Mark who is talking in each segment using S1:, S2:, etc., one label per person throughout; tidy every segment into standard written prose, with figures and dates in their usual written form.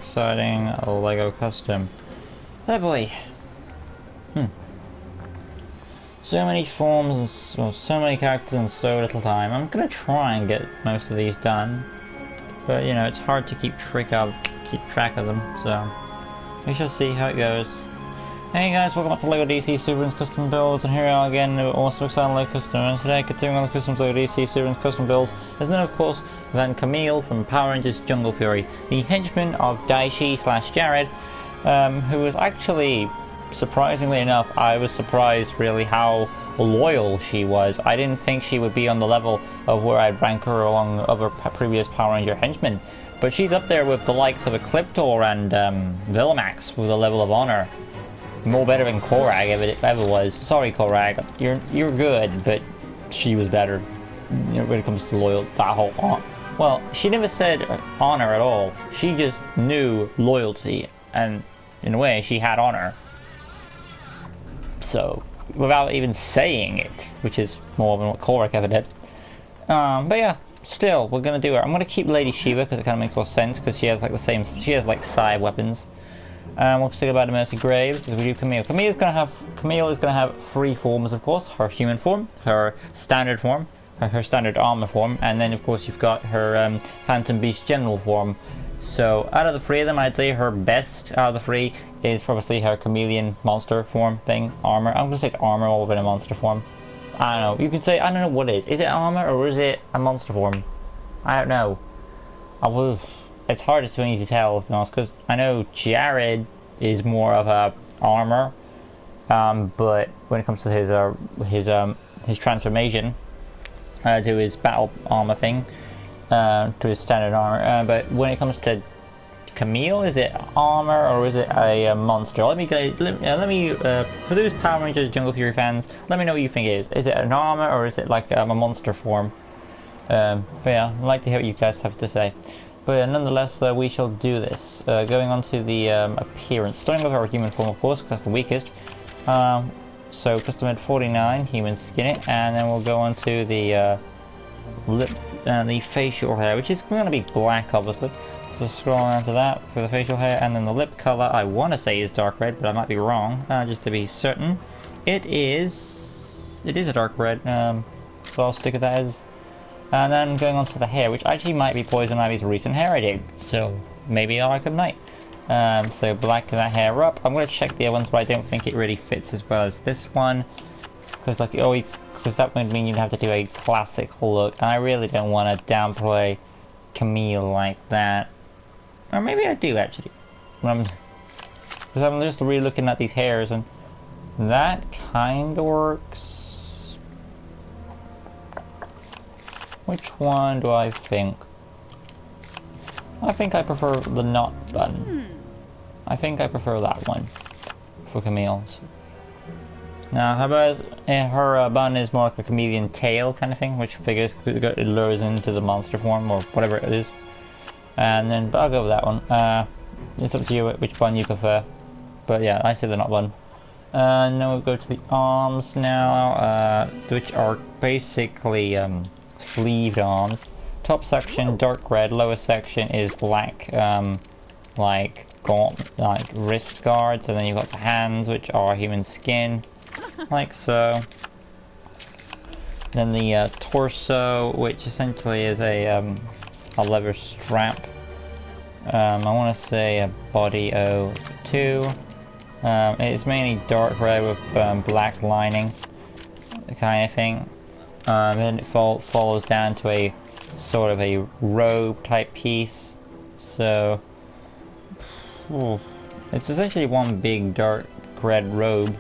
S1: exciting Lego custom. Oh boy. So many forms and so many characters in so little time. I'm gonna try and get most of these done, but you know it's hard to keep track of them. So we shall see how it goes. Hey guys, welcome back to LEGO DC Supervillains Custom Builds, and here we are again with also exciting LEGO Custom. And today, continuing on the customs LEGO DC Supervillains Custom Builds, is none of course than Camille from Power Rangers Jungle Fury, the henchman of Daishi/Jared, who was actually, surprisingly enough, I was surprised really how loyal she was. I didn't think she would be on the level of where I'd rank her along other previous Power Ranger henchmen, but she's up there with the likes of Ecliptor and Villamax with a level of honor. More better than Korag if it ever was. Sorry Korag, you're good, but she was better when it comes to loyal. That whole well, she never said honor at all. She just knew loyalty, and in a way, she had honor. So without even saying it, which is more than what Korag ever did. But yeah, still, we're gonna do her. I'm gonna keep Lady Shiva because it kind of makes more sense because she has like the same. She has like side weapons. We'll see about the Mercy Graves as we do Camille. Camille is gonna have three forms, of course: her human form, her standard form, her standard armor form, and then of course you've got her Phantom Beast general form. So out of the three of them, I'd say her best out of the three is probably her chameleon monster form thing, armor. I'm gonna say it's armor over in a monster form. I don't know. You can say I don't know what it is. Is it armor or is it a monster form? I don't know. It's hard for me to tell, to be honest, because I know Jared is more of a armor, but when it comes to his transformation to his battle armor thing, to his standard armor, but when it comes to Camille, is it armor or is it a monster? Let me for those Power Rangers Jungle Fury fans, let me know what you think it is. Is it an armor or is it like a monster form? But yeah, I'd like to hear what you guys have to say. But nonetheless, we shall do this. Going on to the appearance, starting with our human form, of course, because that's the weakest. So custom made 49, human skin it, and then we'll go on to the lip and the facial hair, which is going to be black, obviously. So scroll down to that for the facial hair, and then the lip color. I want to say is dark red, but I might be wrong. Just to be certain, it is a dark red. So I'll stick with that as. And then going on to the hair, which actually might be Poison Ivy's recent hair I did, so maybe I like Night. So black that hair up. I'm going to check the other ones, but I don't think it really fits as well as this one, because that would mean you'd have to do a classic look, and I really don't want to downplay Camille like that. Or maybe I do actually, because I'm just really looking at these hairs, and that kind of works. Which one do I think? I think I prefer the knot bun. I think I prefer that one for Camille's. Now, how about her bun is more like a chameleon tail kind of thing, which figures it lures into the monster form or whatever it is. And then, but I'll go with that one. It's up to you which bun you prefer. But yeah, I say the knot bun. And then we'll go to the arms now, which are basically sleeved arms. Top section dark red, lower section is black, like wrist guards, and then you've got the hands, which are human skin, like so. Then the torso, which essentially is a leather strap. I want to say a body O2. It's mainly dark red with black lining, kind of thing. Then it follows down to a sort of a robe type piece. So it's essentially one big dark red robe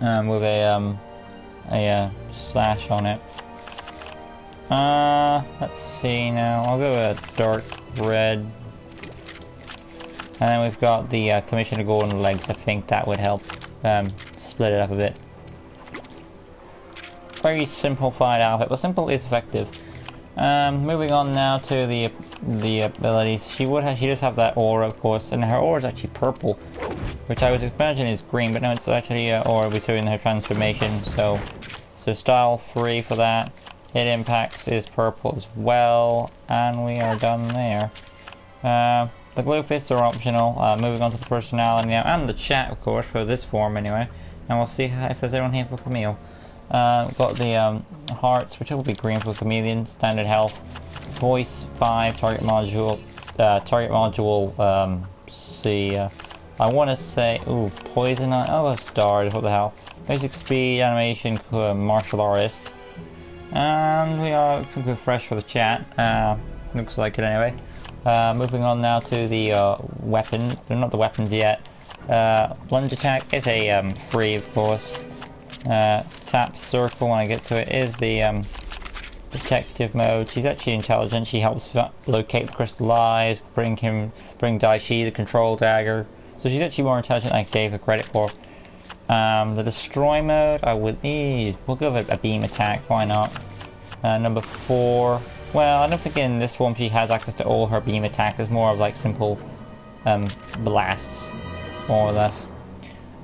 S1: with a slash on it. Let's see now. I'll go with dark red, and then we've got the Commissioner Golden legs. I think that would help split it up a bit. Very simplified outfit, but simple is effective. Moving on now to the abilities. She does have that aura, of course, and her aura is actually purple, which I was imagining is green, but no, it's actually aura we saw in her transformation. So style 3 for that. Hit impacts is purple as well, and we are done there. The glue fists are optional. Moving on to the personality now, and the chat, of course, for this form anyway. And we'll see if there's anyone here for Camille. Got the hearts, which will be green for Chameleon. Standard health. Voice 5. Target module. See. I want to say, ooh, poison. Oh, stars. What the hell? Basic speed, animation, martial artist. And we are looking fresh for the chat. Looks like it anyway. Moving on now to the weapons. They're not the weapons yet. Lunge attack is a free, of course. Tap circle when I get to it is the detective mode. She's actually intelligent. She helps locate the crystal eyes, bring Daishi the control dagger. So she's actually more intelligent than I gave her credit for. The destroy mode, I would need. We'll go with a beam attack. Why not? Number 4. Well, I don't think in this one she has access to all her beam attack. It's more of like simple blasts, more or less.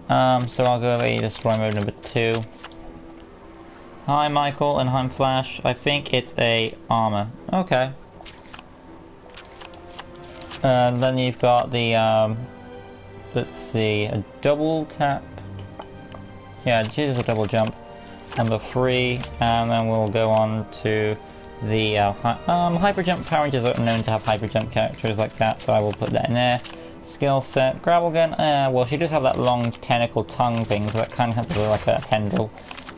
S1: So I'll go with a destroy mode number 2. Hi Michael, and I'm Flash. I think it's a armor. Okay. Then you've got the let's see, a double tap. Yeah, Jesus, a double jump. Number 3, and then we'll go on to the hyper jump. Power Rangers are known to have hyper jump characters like that, so I will put that in there. Skill set, gravel gun. Well, she does have that long tentacle tongue thing, so that kind of has like a tendril.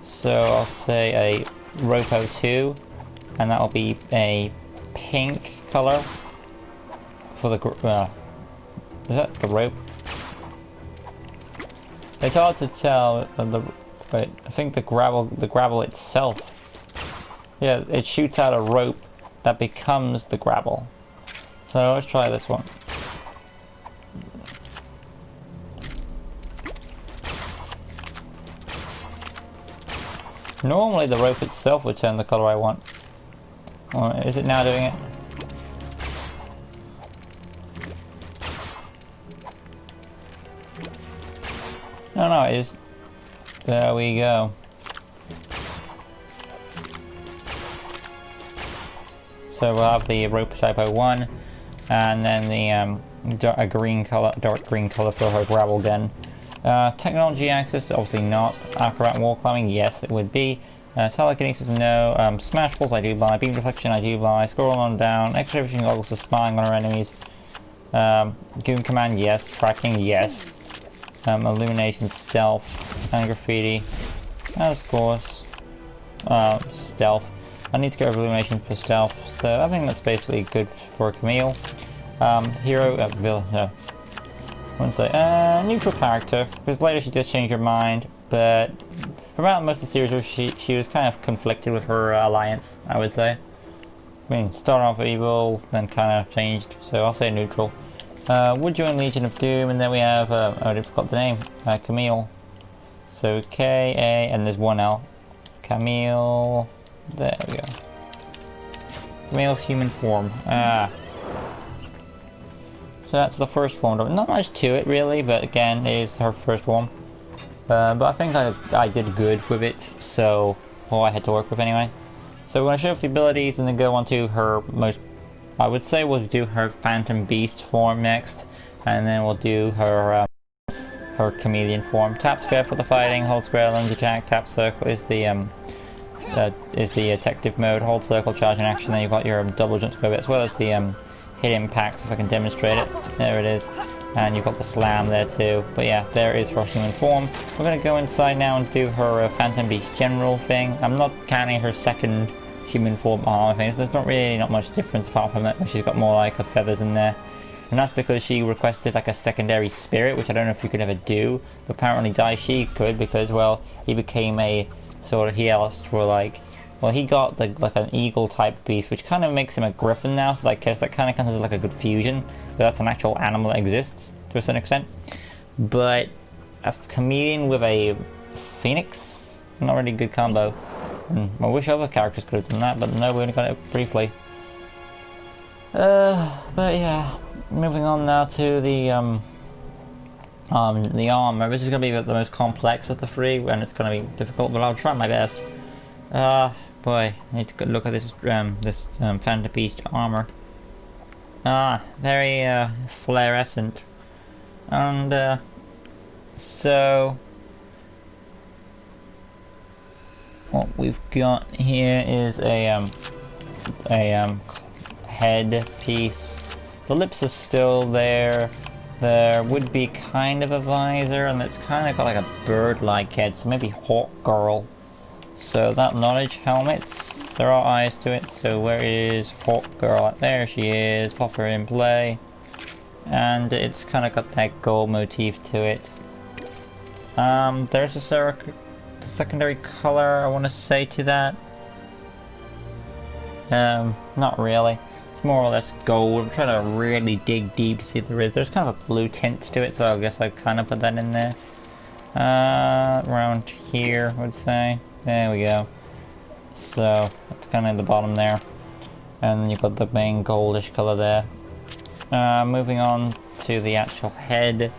S1: So I'll say a Ropo 2, and that'll be a pink color for the. Is that the rope? It's hard to tell. Wait, I think the gravel itself. Yeah, it shoots out a rope that becomes the gravel. So let's try this one. Normally the rope itself would turn the color I want. Or is it now doing it? No, it is. There we go. So we'll have the rope type 01, and then the a green color, dark green color for her gravel gun. Technology access, obviously not. Acrobat wall climbing, yes, it would be. Telekinesis, no. Smash balls, I do buy. Beam deflection, I do buy. Scroll on down. X-ray vision goggles for spying on our enemies. Goon command, yes. Tracking, yes. Illumination, stealth, and graffiti. And of course, stealth. I need to go over illumination for stealth, so I think that's basically good for Camille. Hero, villain, no. I wouldn't say, neutral character, because later she does change her mind, but throughout most of the series she was kind of conflicted with her alliance, I would say. I mean, started off evil, then kind of changed, so I'll say neutral. Would join Legion of Doom, and then we have, I forgot the name, Camille. So K-A, and there's one L. Camille, there we go. Camille's human form. So that's the first form. Not much to it really, but again, it is her first one. But I think I did good with it, so all I had to work with anyway. So we're going to show off the abilities and then go on to her most... I would say we'll do her Phantom Beast form next, and then we'll do her her Chameleon form. Tap square for the fighting, hold square, lunge attack, tap circle is the detective mode, hold circle, charge in action, then you've got your double jump square, as well as the hit impact, if I can demonstrate it. There it is. And you've got the slam there too. But yeah, there is her human form. We're going to go inside now and do her Phantom Beast general thing. I'm not counting her second human form armor things. There's not much difference apart from that. She's got more like her feathers in there. And that's because she requested like a secondary spirit, which I don't know if you could ever do. But apparently Daishi could, because, well, he became a sort of, he asked for like, well, he got like an eagle type beast, which kind of makes him a griffin now, so like, that kind of comes as like a good fusion. So that's an actual animal that exists to a certain extent. But a chameleon with a phoenix, not really a good combo. And I wish other characters could have done that, but no, we only got it briefly. But yeah, moving on now to the armor. This is going to be the most complex of the three, and it's going to be difficult, but I'll try my best. boy, I need to go look at this Phantom Beast armor. Ah, very fluorescent. And so what we've got here is a head piece. The lips are still there. There would be kind of a visor, and it's kind of got like a bird-like head, so maybe Hawk Girl. So that knowledge helmets, there are eyes to it, so where is Hawk Girl? There she is, pop her in play. And it's kind of got that gold motif to it. There's a secondary color I want to say to that. Not really. It's more or less gold. I'm trying to really dig deep to see if there is. There's kind of a blue tint to it, so I guess I kind of put that in there. Around here, I would say. There we go. So, that's kind of at the bottom there. And you've got the main goldish color there. Moving on to the actual head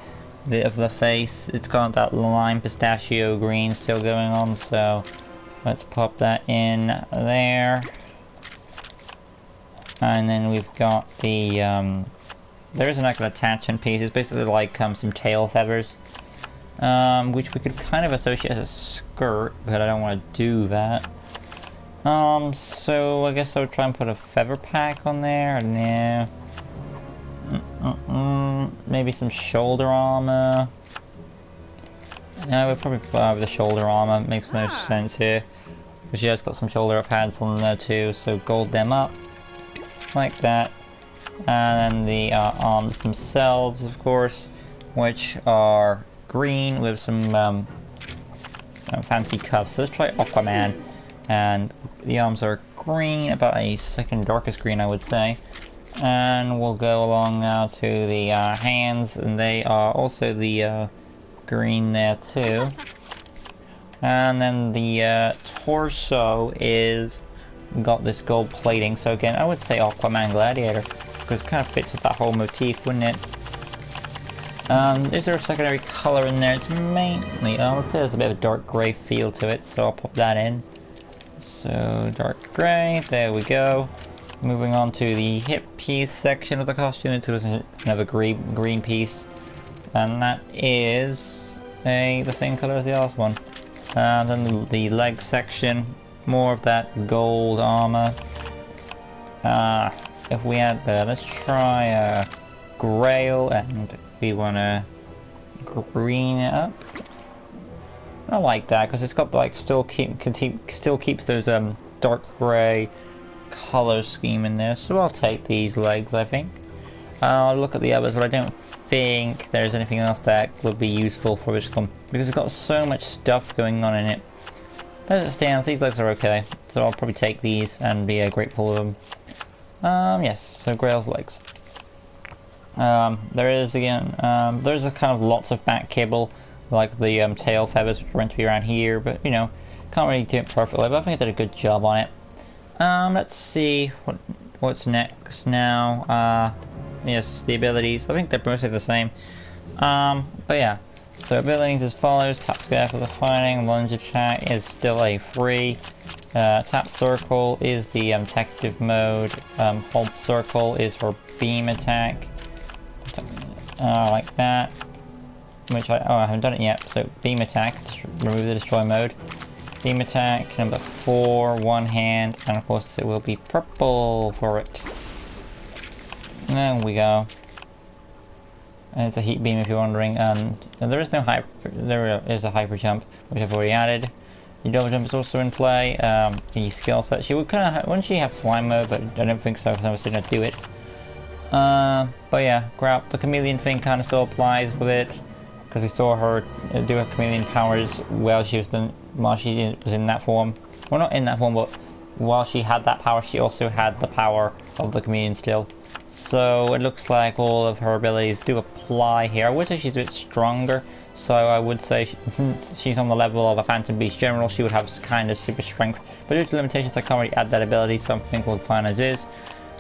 S1: of the face. It's got that lime pistachio green still going on, so let's pop that in there. And then we've got the, there is an actual attachment piece. It's basically like some tail feathers. Which we could kind of associate as a skirt, but I don't want to do that. So I guess I would try and put a feather pack on there. No. Maybe some shoulder armor. No, we'll probably fly with the shoulder armor. Makes most sense here. Because she has got some shoulder pads on there too, so gold them up. Like that. And then the arms themselves, of course, which are green with some fancy cuffs. So let's try Aquaman. And the arms are green, about a second darkest green, I would say. And we'll go along now to the hands, and they are also the green there too. And then the torso is got this gold plating. So again, I would say Aquaman Gladiator, because it kind of fits with that whole motif, wouldn't it? Is there a secondary color in there? It's mainly, I would say there's a bit of a dark grey feel to it, so I'll pop that in. So, dark grey, there we go. Moving on to the hip piece section of the costume, it was another green piece. And that is the same color as the last one. And then the leg section, more of that gold armor. If we add let's try a grail, and we want to green it up. I like that because it's got like still keeps those dark grey color scheme in there. So I'll take these legs, I think. I'll look at the others, but I don't think there's anything else that would be useful for this one because it's got so much stuff going on in it. As it stands, these legs are okay, so I'll probably take these and be grateful of them. Yes, so Grail's legs. There is again, there's a kind of lots of back kibble, like the tail feathers which are meant to be around here, but you know, can't really do it perfectly, but I think I did a good job on it. Let's see what's next now. Yes, the abilities, I think they're mostly the same. But yeah, so abilities as follows: tap square for the fighting, lunge attack is still a free, tap circle is the detective mode, hold circle is for beam attack, like that, which I haven't done it yet, so beam attack, remove the destroy mode, beam attack, number 4, one hand, and of course it will be purple for it. There we go. And it's a heat beam if you're wondering, and there is no there is a hyper jump, which I've already added. The double jump is also in play. The skill set, she would kind of, wouldn't she have fly mode, but I don't think so, because I was going to do it. But yeah, grab the chameleon thing kind of still applies with it, because we saw her do her chameleon powers while she was in that form. Well, not in that form, but while she had that power, she also had the power of the chameleon still. So it looks like all of her abilities do apply here. I would say she's a bit stronger, so I would say since she's on the level of a Phantom Beast General, she would have kind of super strength. But due to limitations, I can't really add that ability, so I think we'll fine as is.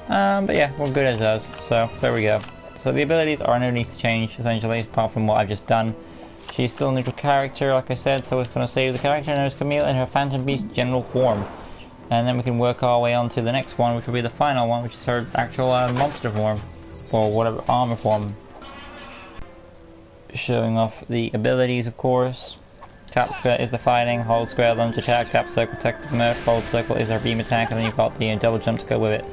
S1: But yeah, we're good as is, so there we go. So the abilities are underneath change, essentially, apart from what I've just done. She's still a neutral character, like I said, so it's going to save the character known as Camille in her Phantom Beast General form. And then we can work our way on to the next one, which will be the final one, which is her actual monster form, or whatever, armor form. Showing off the abilities, of course. Tap square is the fighting, hold square, lunge attack, tap circle, protective mirth, hold circle is her beam attack, and then you've got the double jump to go with it.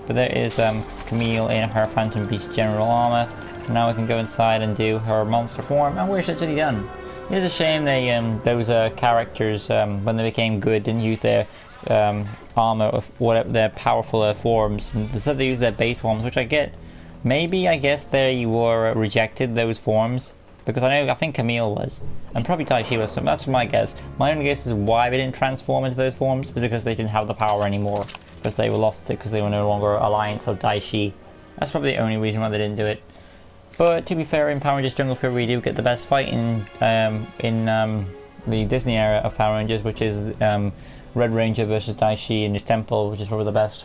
S1: But there is Camille in her Phantom Beast general armor. Now we can go inside and do her monster form, and we're essentially done. It is a shame they those characters when they became good didn't use their armor of whatever their powerful forms. Instead they used their base forms, which I get. Maybe I guess they were rejected those forms because I think Camille was, and probably Daishi was. So that's my guess. My only guess is why they didn't transform into those forms is because they didn't have the power anymore, because they were lost it because they were no longer Alliance or Daishi. That's probably the only reason why they didn't do it. But to be fair, in Power Rangers Jungle Fury we do get the best fight in the Disney era of Power Rangers, which is Red Ranger versus Daishi in his temple, which is probably the best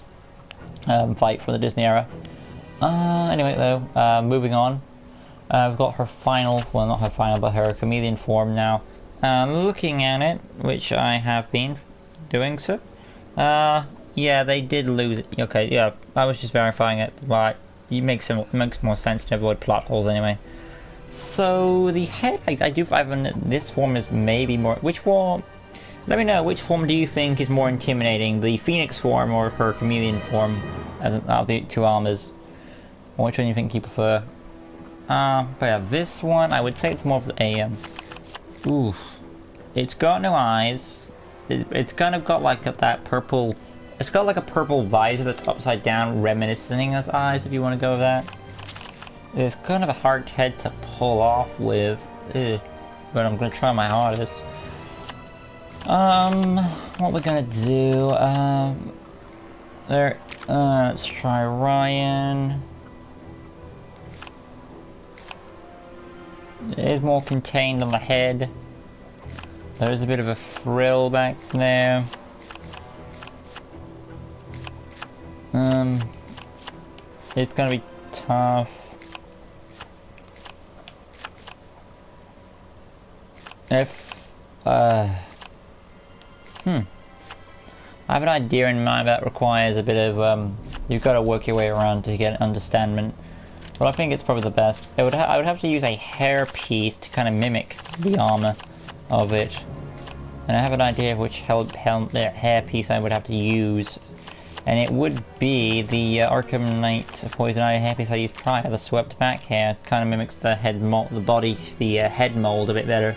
S1: fight from the Disney era. Anyway though, moving on. We've got her final, well not her final, but her chameleon form now. Looking at it, which I have been doing so. Yeah, they did lose it. Okay, yeah, I was just verifying it, but it makes more sense to avoid plot holes anyway. So the head, I do find this form is maybe more. Which form? Let me know. Which form do you think is more intimidating, the Phoenix form or her chameleon form, as out of the two armors? Or which one do you think you prefer? But yeah, this one I would say it's more of a oof. It's got no eyes. It's kind of got like that purple. It's got like a purple visor that's upside down, reminiscing of eyes. If you want to go with that, it's kind of a hard head to pull off with. But I'm gonna try my hardest. What we're gonna do? Let's try Ryan. It is more contained on the head. There is a bit of a frill back there. It's gonna be tough. If I have an idea in mind that requires a bit of you've got to work your way around to get understandment. But I think it's probably the best. I would have to use a hair piece to kind of mimic the armor of it, and I have an idea of which hair piece I would have to use, and it would be the Arkham Knight Poison Ivy hair piece I used prior. The swept back hair kind of mimics the head mold, the head mold a bit better.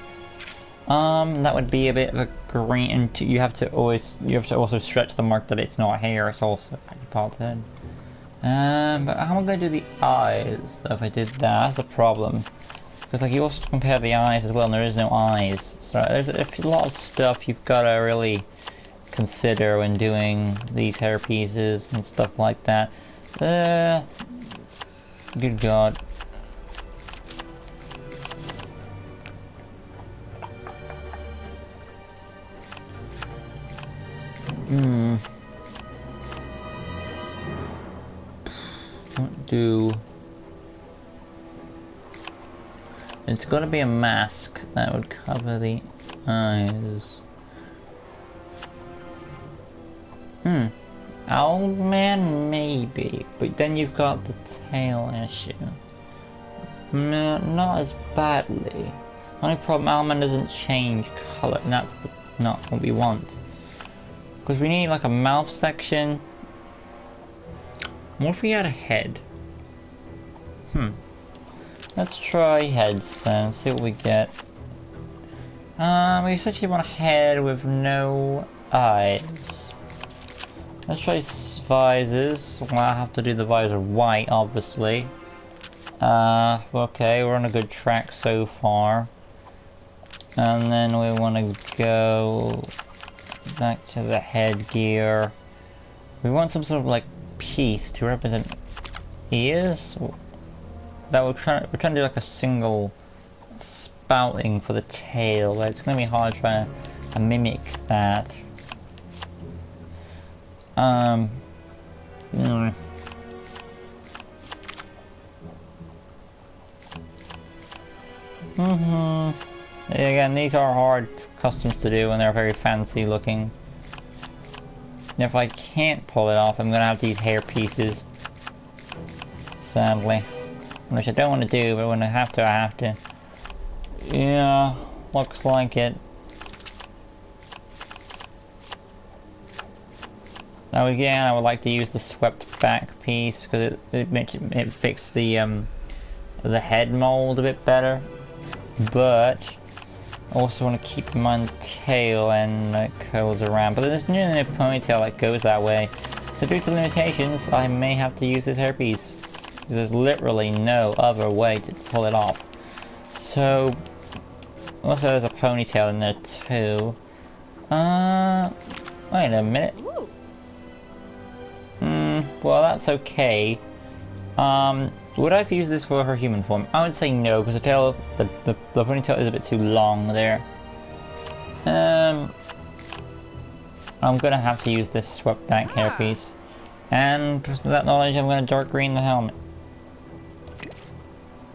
S1: That would be a bit of a green, and you have to also stretch the mark that it's not hair, it's also part of the head. But how am I going to do the eyes? If I did that, that's the problem. Because like you also compare the eyes as well, and there is no eyes. So there's a lot of stuff you've got to really consider when doing these hair pieces and stuff like that. Good God. What do? It's got to be a mask that would cover the eyes. Owlman maybe, but then you've got the tail issue. No, not as badly. Only problem, Owlman doesn't change color, and that's not what we want. Because we need like a mouth section. What if we had a head? Let's try heads then, see what we get. We essentially want a head with no eyes. Let's try visors. Well, I have to do the visor white, obviously. Okay, we're on a good track so far. And then we want to go back to the headgear. We want some sort of like piece to represent ears. That we're trying to do like a single spouting for the tail, but it's gonna be hard trying to mimic that. Again, these are hard customs to do and they're very fancy looking. if I can't pull it off, I'm gonna have these hair pieces. Sadly. Which I don't want to do, but when I have to, I have to. Yeah, looks like it. Now again, I would like to use the swept back piece because it fixed the head mold a bit better. But I also want to keep in mind the tail and it curls around. But there's no ponytail that goes that way. So due to limitations, I may have to use this hairpiece. There's literally no other way to pull it off. So also there's a ponytail in there too. Wait a minute. Well, that's okay. Would I have used this for her human form? I would say no, because the ponytail is a bit too long there. I'm gonna have to use this swept back hairpiece. And with that knowledge, I'm gonna dark green the helmet.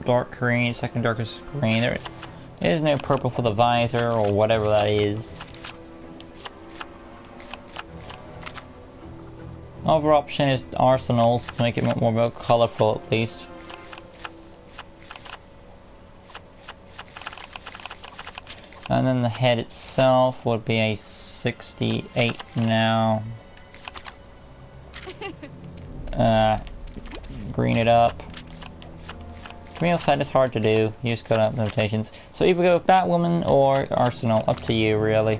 S1: Dark green, second darkest green. There is no purple for the visor, or whatever that is. Other option is arsenals to make it more colourful at least. And then the head itself would be a 68 now. Green it up. Camille's head is hard to do, you just got up notations. So either go with Batwoman or Arsenal, up to you really.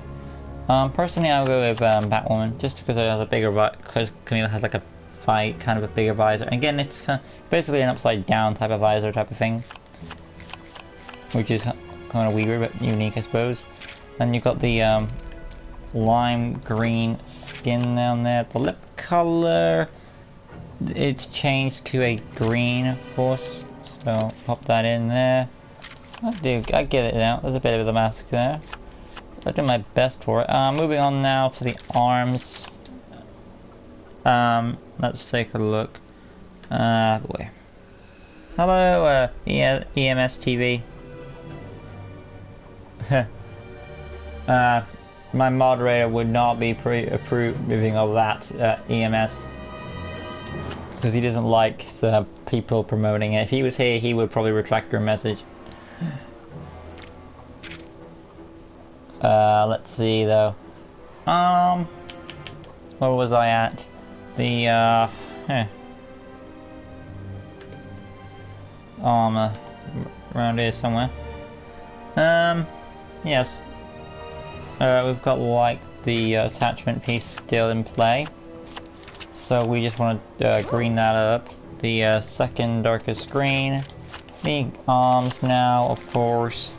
S1: Personally, I'll go with Batwoman, just because it has a bigger because Camille has like a kind of a bigger visor. Again, it's basically an upside down type of visor type of thing, which is kind of weird but unique, I suppose. Then you've got the lime green skin down there. The lip color, it's changed to a green, of course. So pop that in there. I get it now. There's a bit of the mask there. I did my best for it. Moving on now to the arms. Let's take a look. Boy. Hello, EMS TV. My moderator would not be approving of that EMS. Because he doesn't like the people promoting it. If he was here, he would probably retract your message. Let's see though. Where was I at? The armor around here somewhere. Yes. We've got like the attachment piece still in play. So we just want to green that up. The second darkest green. The arms now, of course.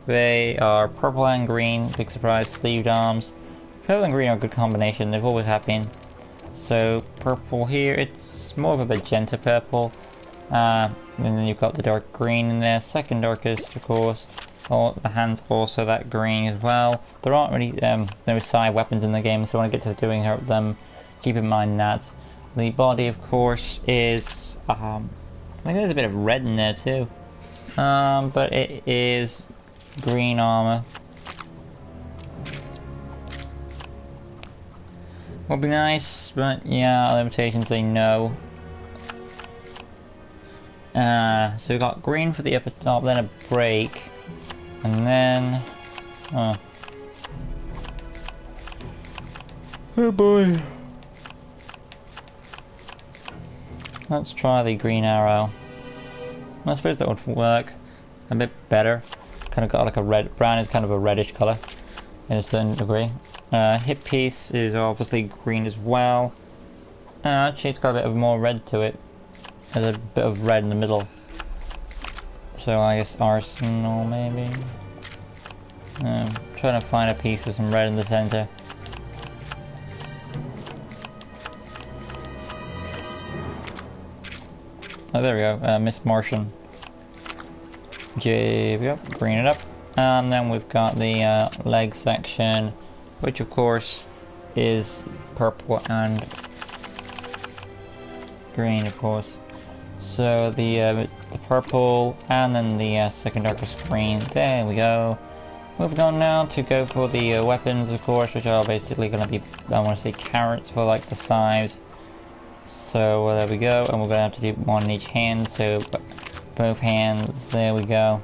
S1: They are purple and green, big surprise, sleeved arms. Purple and green are a good combination, they've always have been. So, purple here, it's more of a magenta purple. And then you've got the dark green in there, second darkest, of course. Oh, the hands also that green as well. There aren't really no side weapons in the game, so when I get to doing them, keep in mind that. The body, of course, is... I think there's a bit of red in there too. But it is... green armor. Would be nice, but yeah, limitations say no. So we got green for the upper top, then a break, and then oh boy. Let's try the green arrow. I suppose that would work a bit better. Kind of got like a red, brown is kind of a reddish color in a certain degree. Hip piece is obviously green as well. Actually it's got a bit of more red to it. There's a bit of red in the middle. So I guess arsenal maybe. Trying to find a piece with some red in the center. Oh, there we go, Miss Martian. Yep, green it up. And then we've got the leg section, which of course is purple and green, of course. So the purple and then the second darkest green. There we go. Moving on now to go for the weapons, of course, which are basically going to be, I want to say, carrots for like the scythes. So there we go, and we're going to have to do one in each hand, so both hands, there we go.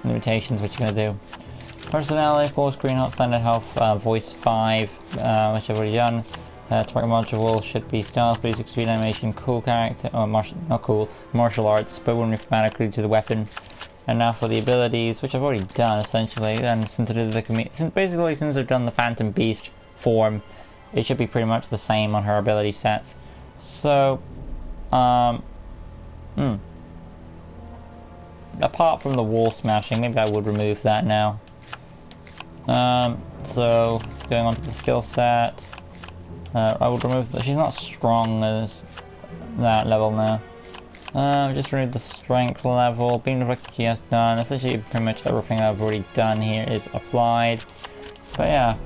S1: Limitations, what you're going to do. Personality, full screen, hot standard health, voice 5, which I've already done. Target module should be stealth, 36 speed animation, cool character, or not cool, martial arts, but wouldn't automatically to the weapon. And now for the abilities, which I've already done essentially, and since it is since I've done the Phantom Beast form, it should be pretty much the same on her ability sets. So, apart from the wall smashing, maybe I would remove that now. So going on to the skill set, I would remove that. She's not strong as that level now. Just remove the strength level. Beam deflector she has done. Essentially, pretty much everything I've already done here is applied. But yeah,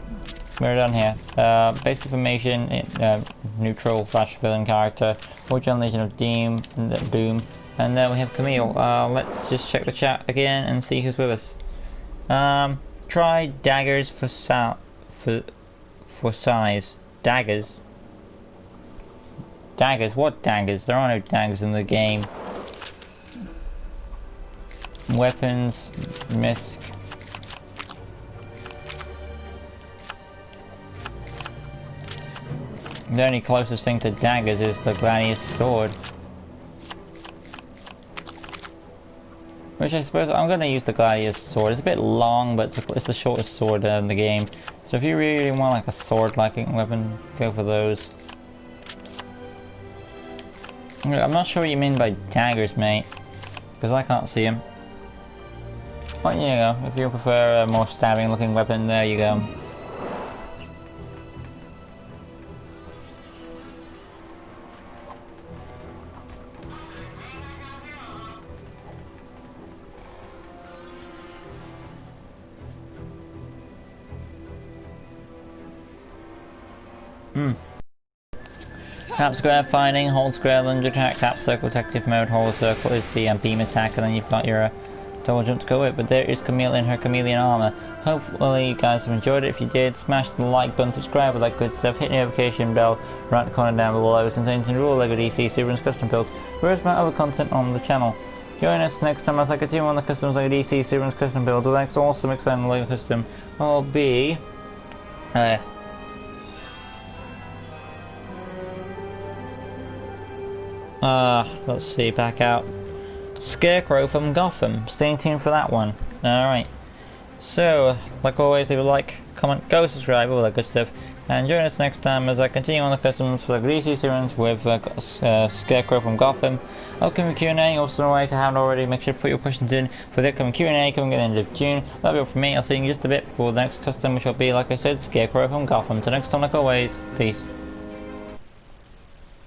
S1: we're done here. Basic information: neutral / villain character, Origin Legion of Doom, and then we have Camille. Let's just check the chat again and see who's with us. Try daggers for size. Daggers. Daggers? What daggers? There are no daggers in the game. Weapons, misc. The only closest thing to daggers is the gladius sword. Which I suppose I'm going to use the gladius sword. It's a bit long, but it's the shortest sword in the game. So if you really want like a sword-like weapon, go for those. I'm not sure what you mean by daggers, mate, because I can't see them. But there you go. If you prefer a more stabbing-looking weapon, there you go. Tap square fighting, hold square lunge attack, tap circle detective mode, hold circle is the beam attack, and then you've got your double jump to go with. But there is Camille in her chameleon armor. Hopefully you guys have enjoyed it. If you did, smash the like button, subscribe with that good stuff, hit the notification bell right in the corner down below. It's contains all LEGO DC Super's custom builds, whereas my other content on the channel. Join us next time as I continue on the customs LEGO DC Super's custom builds. The next awesome exciting LEGO custom will be let's see, back out. Scarecrow from Gotham. Stay tuned for that one. Alright. So, like always, leave a like, comment, go subscribe, all that good stuff. And join us next time as I continue on the customs for the DC series with Scarecrow from Gotham. Upcoming Q&A, also always, I haven't already, make sure to put your questions in for the upcoming Q&A coming at the end of June. That'll be all from me. I'll see you in just a bit for the next custom, which will be, like I said, Scarecrow from Gotham. Till next time, like always, peace.